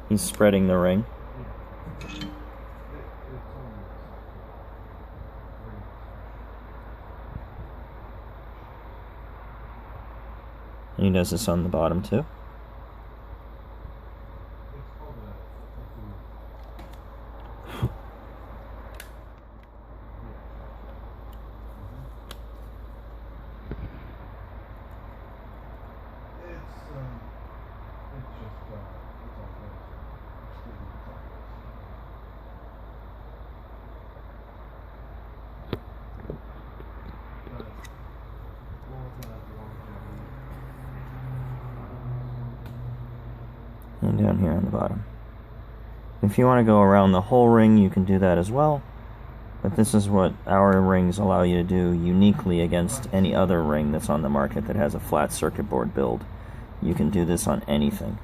He's spreading the ring. And he does this on the bottom too. And down here on the bottom. If you want to go around the whole ring, you can do that as well. But this is what our rings allow you to do uniquely against any other ring that's on the market that has a flat circuit board build. You can do this on anything.